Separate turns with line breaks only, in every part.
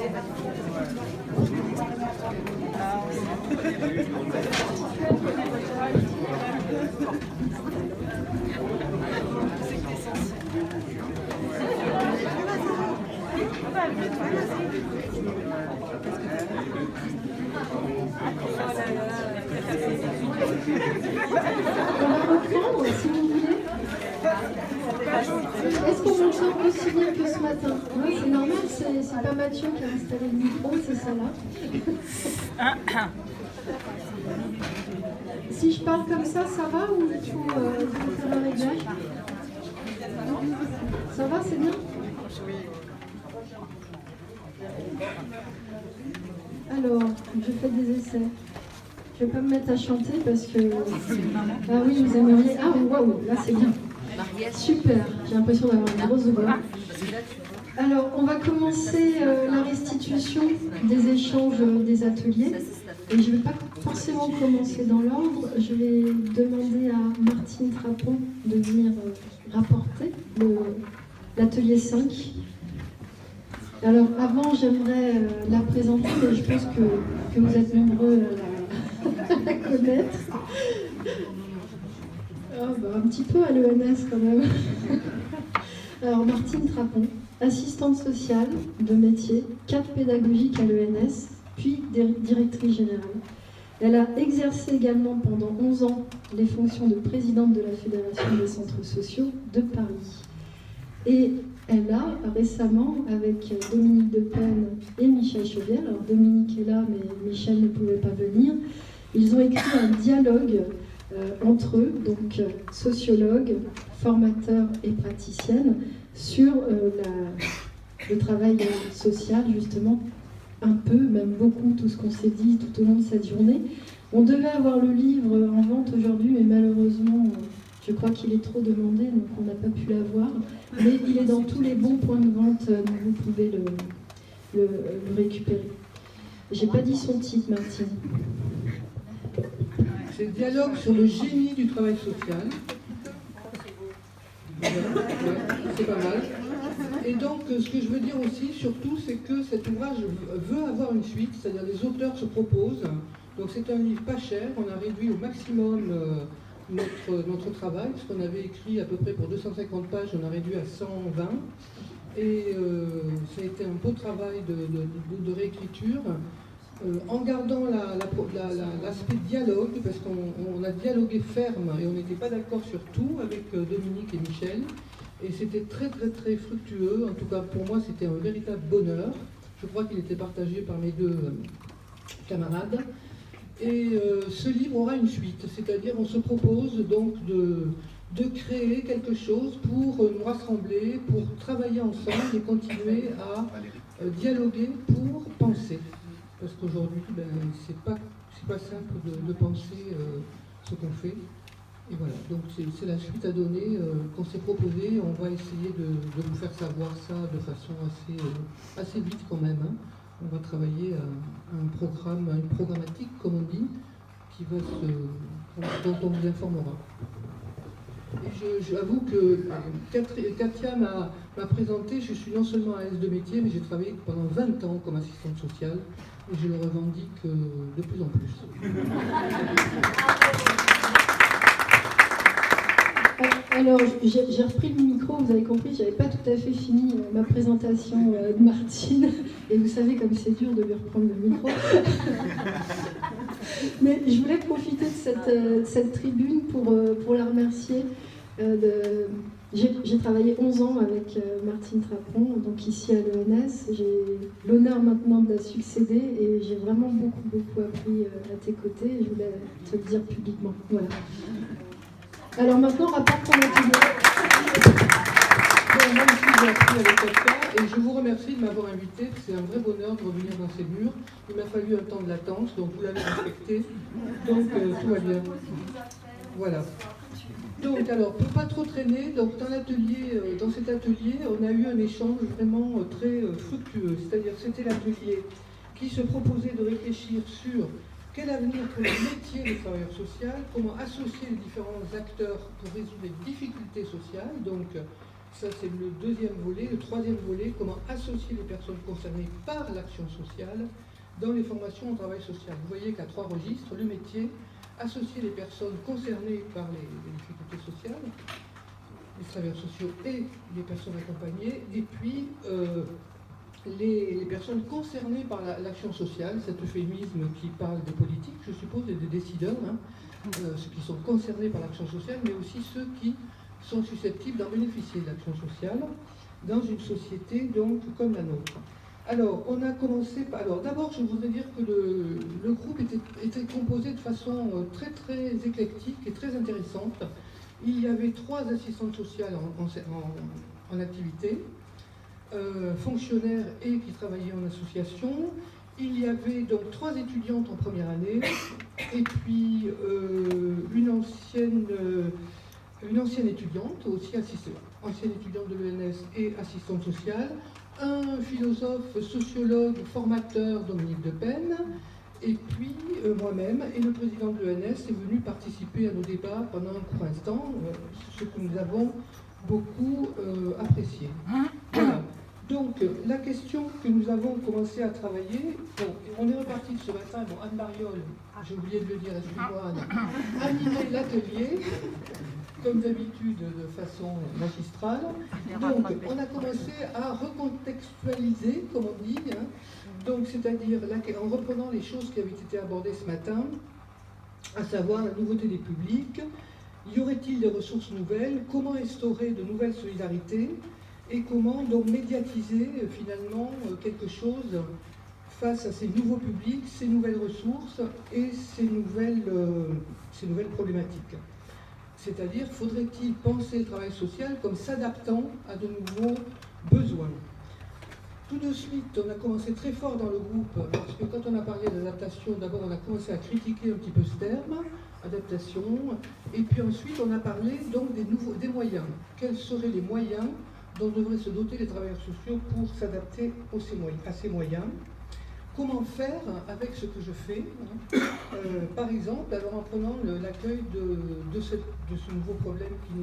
On va reprendre, si vous voulez. Est-ce qu'on m'entend aussi bien que ce matin? Oui, c'est normal, c'est pas Mathieu qui a installé le micro, c'est ça là. Si je parle comme ça va ou il faut faire un réglage? Ça va, c'est bien? Alors, je fais des essais. Je ne vais pas me mettre à chanter parce que... Ah oui, vous aimeriez... Ah waouh, là c'est bien. Super, j'ai l'impression d'avoir une grosse voix. Alors, on va commencer la restitution des échanges des ateliers. Et je ne vais pas forcément commencer dans l'ordre. Je vais demander à Martine Trapon de venir rapporter l'atelier 5. Alors, avant, j'aimerais la présenter, mais je pense que vous êtes nombreux à la connaître. Oh, bah, un petit peu à l'ENS quand même. Alors, Martine Trapon, assistante sociale de métier, cadre pédagogique à l'ENS, puis directrice générale. Elle a exercé également pendant 11 ans les fonctions de présidente de la Fédération des centres sociaux de Paris. Et elle a récemment, avec Dominique Depen et Michel Chauviel, alors Dominique est là, mais Michel ne pouvait pas venir, ils ont écrit un dialogue entre eux, donc sociologues, formateurs et praticiennes, sur le travail social, justement, un peu, même beaucoup, tout ce qu'on s'est dit tout au long de cette journée. On devait avoir le livre en vente aujourd'hui, mais malheureusement, je crois qu'il est trop demandé, donc on n'a pas pu l'avoir. Mais il est dans tous les bons points de vente, donc vous pouvez le récupérer. J'ai pas dit son titre, Martine.
C'est le dialogue sur le génie du travail social. C'est pas mal. Et donc, ce que je veux dire aussi, surtout, c'est que cet ouvrage veut avoir une suite, c'est-à-dire les auteurs se proposent. Donc c'est un livre pas cher, on a réduit au maximum notre travail, parce qu'on avait écrit à peu près pour 250 pages, on a réduit à 120. Et ça a été un beau travail de réécriture, en gardant l'aspect dialogue, parce qu'on a dialogué ferme et on n'était pas d'accord sur tout avec Dominique et Michel. Et c'était très très très fructueux, en tout cas pour moi c'était un véritable bonheur. Je crois qu'il était partagé par mes deux camarades. Et ce livre aura une suite, c'est-à-dire on se propose donc de créer quelque chose pour nous rassembler, pour travailler ensemble et continuer à dialoguer pour penser. Parce qu'aujourd'hui, c'est pas simple de penser ce qu'on fait. Et voilà, donc c'est la suite à donner qu'on s'est proposé. On va essayer de vous faire savoir ça de façon assez vite quand même. Hein. On va travailler à une programmatique, comme on dit, dont on vous informera. Et j'avoue que Katia m'a présenté, je suis non seulement AS de métier, mais j'ai travaillé pendant 20 ans comme assistante sociale, et je le revendique de plus en plus.
Alors, j'ai repris le micro, vous avez compris, je n'avais pas tout à fait fini ma présentation de Martine, et vous savez comme c'est dur de lui reprendre le micro. Mais je voulais profiter de cette tribune pour la remercier. J'ai travaillé 11 ans avec Martine Trapon, donc ici à l'ENS. J'ai l'honneur maintenant de la succéder et j'ai vraiment beaucoup appris à tes côtés, et je voulais te le dire publiquement. Voilà. Alors maintenant, rapporte ton atelier.
Moi aussi, j'ai appris avec Katia et je vous remercie de m'avoir invité. C'est un vrai bonheur de revenir dans ces murs. Il m'a fallu un temps de latence, donc vous l'avez respecté. Donc tout va bien. Voilà. Donc alors, pour pas trop traîner, donc dans cet atelier, on a eu un échange vraiment très fructueux. C'est-à-dire c'était l'atelier qui se proposait de réfléchir sur quel avenir pour le métier des travailleurs sociaux, comment associer les différents acteurs pour résoudre les difficultés sociales. Donc Ça, c'est le deuxième volet. Le troisième volet, comment associer les personnes concernées par l'action sociale dans les formations au travail social. Vous voyez qu'à 3 registres, le métier, associer les personnes concernées par les difficultés sociales, les travailleurs sociaux et les personnes accompagnées, et puis les personnes concernées par l'action sociale, cet euphémisme qui parle des politiques, je suppose, et des décideurs, ceux qui sont concernés par l'action sociale, mais aussi ceux qui sont susceptibles d'en bénéficier de l'action sociale dans une société donc comme la nôtre. Alors, on a commencé par... Alors, d'abord, je voudrais dire que le groupe était composé de façon très, très éclectique et très intéressante. Il y avait 3 assistantes sociales en activité, fonctionnaires et qui travaillaient en association. Il y avait donc 3 étudiantes en première année, et puis une ancienne étudiante, aussi ancienne étudiante de l'ENS et assistante sociale, un philosophe, sociologue, formateur, Dominique Depen, et puis moi-même, et le président de l'ENS est venu participer à nos débats pendant un court instant, ce que nous avons beaucoup apprécié. Voilà. Donc, la question que nous avons commencé à travailler, bon, on est reparti de ce matin, bon, Anne Mariole, j'ai oublié de le dire, excuse-moi Anne, a animé l'atelier, comme d'habitude, de façon magistrale. Donc, on a commencé à recontextualiser, comme on dit, donc, c'est-à-dire en reprenant les choses qui avaient été abordées ce matin, à savoir la nouveauté des publics, y aurait-il des ressources nouvelles, comment instaurer de nouvelles solidarités, et comment donc médiatiser finalement quelque chose face à ces nouveaux publics, ces nouvelles ressources et ces nouvelles problématiques. C'est-à-dire, faudrait-il penser le travail social comme s'adaptant à de nouveaux besoins. Tout de suite, on a commencé très fort dans le groupe, parce que quand on a parlé d'adaptation, d'abord on a commencé à critiquer un petit peu ce terme, adaptation, et puis ensuite on a parlé donc des moyens. Quels seraient les moyens dont devraient se doter les travailleurs sociaux pour s'adapter à ces moyens? Comment faire avec ce que je fais par exemple, alors en prenant l'accueil de ce nouveau problème qui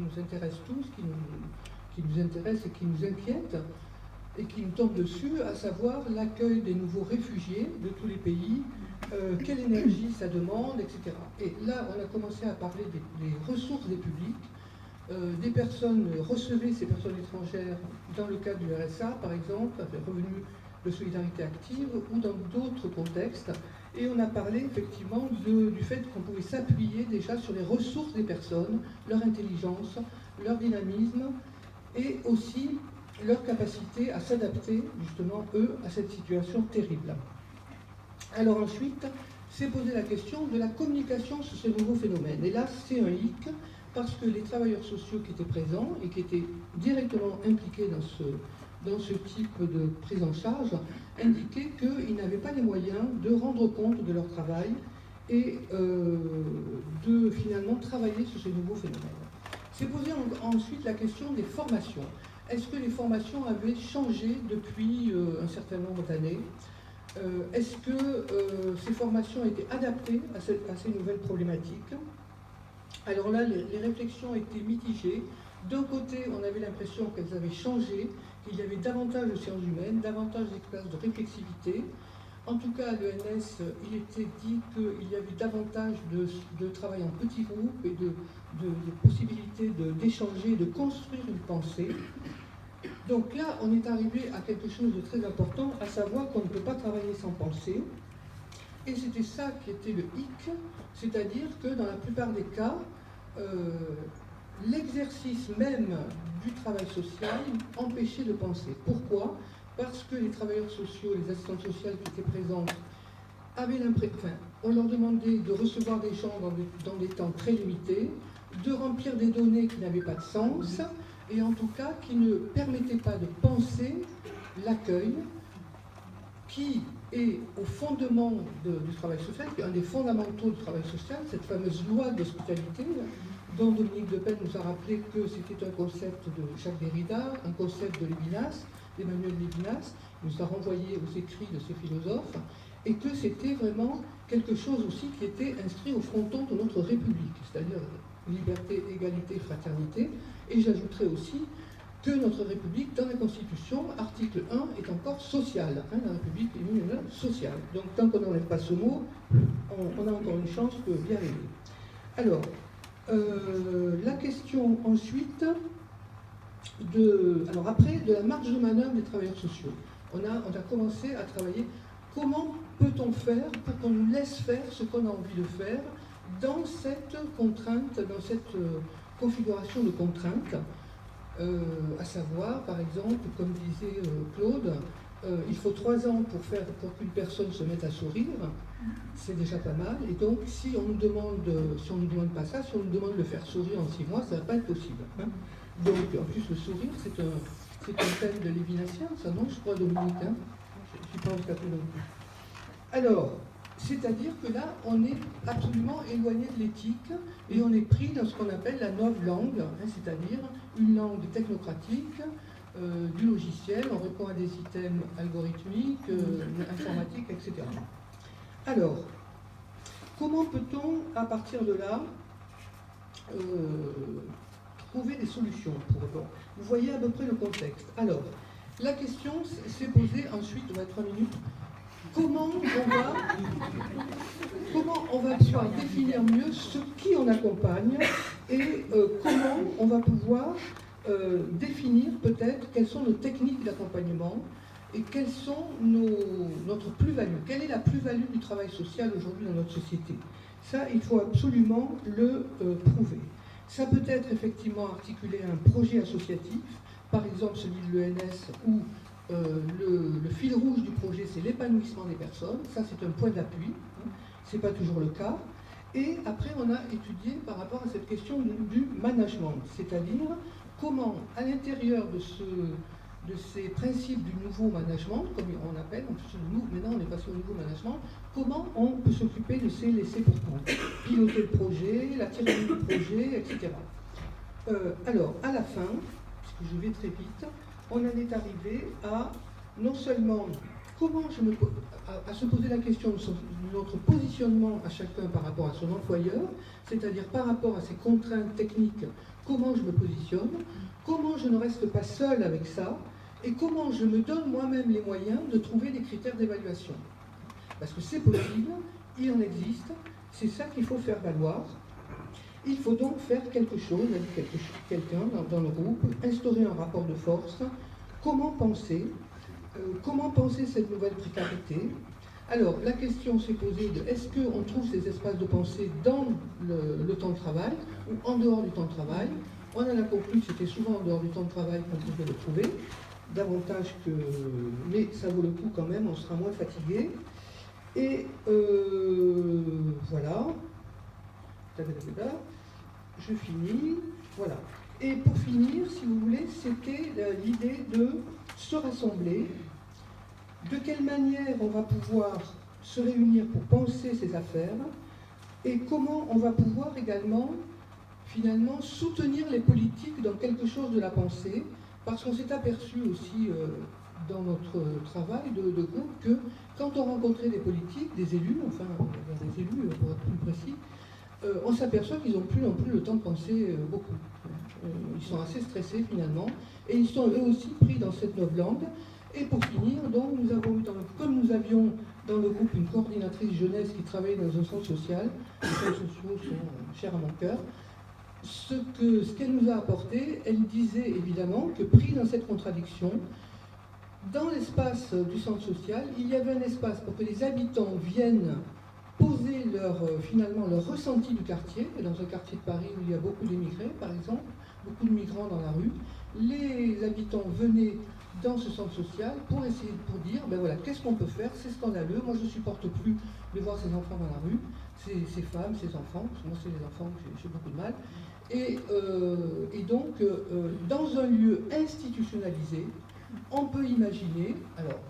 nous intéresse tous, qui nous intéresse et qui nous inquiète, et qui nous tombe dessus, à savoir l'accueil des nouveaux réfugiés de tous les pays, quelle énergie ça demande, etc. Et là, on a commencé à parler des ressources des publics, des personnes, recevaient ces personnes étrangères dans le cadre du RSA, par exemple, avec Revenu de Solidarité Active, ou dans d'autres contextes. Et on a parlé effectivement du fait qu'on pouvait s'appuyer déjà sur les ressources des personnes, leur intelligence, leur dynamisme, et aussi leur capacité à s'adapter, justement, eux, à cette situation terrible. Alors ensuite, s'est posé la question de la communication sur ce nouveau phénomène. Et là, c'est un hic, parce que les travailleurs sociaux qui étaient présents et qui étaient directement impliqués dans ce type de prise en charge indiquaient qu'ils n'avaient pas les moyens de rendre compte de leur travail et de finalement travailler sur ce nouveau phénomène. S'est posé ensuite la question des formations. Est-ce que les formations avaient changé depuis un certain nombre d'années? Est-ce que ces formations étaient adaptées à ces nouvelles problématiques? Alors là, les réflexions étaient mitigées. D'un côté, on avait l'impression qu'elles avaient changé, qu'il y avait davantage de sciences humaines, davantage d'espaces de réflexivité. En tout cas, à l'ENS, il était dit qu'il y avait davantage de travail en petits groupes et de possibilités d'échanger, de construire une pensée. Donc là, on est arrivé à quelque chose de très important, à savoir qu'on ne peut pas travailler sans penser. Et c'était ça qui était le hic, c'est-à-dire que dans la plupart des cas, l'exercice même du travail social empêchait de penser. Pourquoi? Parce que les travailleurs sociaux, les assistantes sociales qui étaient présentes, avaient l'impression, on leur demandait de recevoir des gens dans des temps très limités, de remplir des données qui n'avaient pas de sens, et en tout cas qui ne permettaient pas de penser l'accueil, qui est au fondement du travail social, qui est un des fondamentaux du travail social, cette fameuse loi de l'hospitalité, dont Dominique Depen nous a rappelé que c'était un concept de Jacques Derrida, un concept de Lévinas, d'Emmanuel Lévinas, il nous a renvoyé aux écrits de ces philosophes, et que c'était vraiment quelque chose aussi qui était inscrit au fronton de notre République, c'est-à-dire liberté, égalité, fraternité. Et j'ajouterai aussi que notre République, dans la Constitution, article 1, est encore sociale. Hein, la République est une sociale. Donc tant qu'on n'enlève pas ce mot, on a encore une chance d'y arriver. Alors, la question ensuite, après, de la marge de manœuvre des travailleurs sociaux. On a commencé à travailler comment peut-on faire pour qu'on nous laisse faire ce qu'on a envie de faire dans cette contrainte, dans cette configuration de contraintes, à savoir, par exemple, comme disait Claude, il faut 3 ans pour qu'une personne se mette à sourire, c'est déjà pas mal, et donc si on nous demande pas ça, si on nous demande de le faire sourire en 6 mois, ça ne va pas être possible. Hein. Donc, en plus, le sourire, c'est un thème de Lévinas, ça non, je crois, Dominique, hein. Je ne suis pas handicapé non plus. Alors, c'est-à-dire que là, on est absolument éloigné de l'éthique et on est pris dans ce qu'on appelle la novlangue, hein, c'est-à-dire une langue technocratique, du logiciel, on répond à des items algorithmiques, informatiques, etc. Alors, comment peut-on, à partir de là, trouver des solutions pour eux? Vous voyez à peu près le contexte. Alors, la question s'est posée ensuite, on va 3 minutes, comment on va pouvoir définir mieux qui on accompagne et comment on va pouvoir définir peut-être quelles sont nos techniques d'accompagnement et quelles sont notre plus-value. Quelle est la plus-value du travail social aujourd'hui dans notre société? Ça, il faut absolument le prouver. Ça peut être effectivement articulé à un projet associatif, par exemple celui de l'ENS où le fil rouge du projet, c'est l'épanouissement des personnes. Ça, c'est un point d'appui. Hein. Ce n'est pas toujours le cas. Et après, on a étudié par rapport à cette question du management, c'est-à-dire comment, à l'intérieur de ces principes du nouveau management, comme on appelle, maintenant on est passé au nouveau management, comment on peut s'occuper de ces laissés pour compte, piloter le projet, la tyrannie du projet, etc. Alors, à la fin, puisque je vais très vite, on en est arrivé à non seulement à se poser la question de notre positionnement à chacun par rapport à son employeur, c'est-à-dire par rapport à ses contraintes techniques, comment je me positionne, comment je ne reste pas seul avec ça, et comment je me donne moi-même les moyens de trouver des critères d'évaluation. Parce que c'est possible, il en existe, c'est ça qu'il faut faire valoir. Il faut donc faire quelque chose, a dit quelqu'un dans le groupe, instaurer un rapport de force, comment penser cette nouvelle précarité. Alors, la question s'est posée de est-ce qu'on trouve ces espaces de pensée dans le temps de travail ou en dehors du temps de travail? On en a conclu que c'était souvent en dehors du temps de travail qu'on pouvait le trouver, davantage que... mais ça vaut le coup quand même, on sera moins fatigué. Et voilà. Je finis. Voilà. Et pour finir, si vous voulez, c'était l'idée de se rassembler. De quelle manière on va pouvoir se réunir pour penser ces affaires et comment on va pouvoir également, finalement, soutenir les politiques dans quelque chose de la pensée, parce qu'on s'est aperçu aussi dans notre travail de groupe que quand on rencontrait des politiques, des élus, enfin des élus pour être plus précis, on s'aperçoit qu'ils n'ont plus non plus le temps de penser beaucoup. Ils sont assez stressés finalement, et ils sont eux aussi pris dans cette novlangue. Et pour finir, donc, comme nous avions dans le groupe une coordinatrice jeunesse qui travaillait dans un centre social, les centres sociaux sont chers à mon cœur, ce qu'elle nous a apporté, elle disait évidemment que pris dans cette contradiction, dans l'espace du centre social, il y avait un espace pour que les habitants viennent poser finalement leur ressenti du quartier, et dans un quartier de Paris où il y a beaucoup d'émigrés, par exemple, beaucoup de migrants dans la rue, les habitants venaient dans ce centre social pour dire, ben voilà, qu'est-ce qu'on peut faire, c'est scandaleux, moi je ne supporte plus de voir ces enfants dans la rue, ces femmes, ces enfants, parce que moi c'est les enfants que j'ai beaucoup de mal, et donc dans un lieu institutionnalisé, on peut imaginer, alors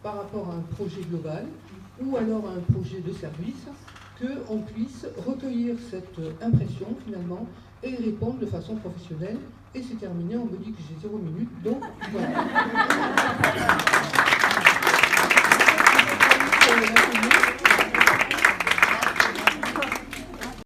par rapport à un projet global, ou alors à un projet de service, qu'on puisse recueillir cette impression finalement et y répondre de façon professionnelle. Et c'est terminé, on me dit que j'ai 0 minute, donc voilà.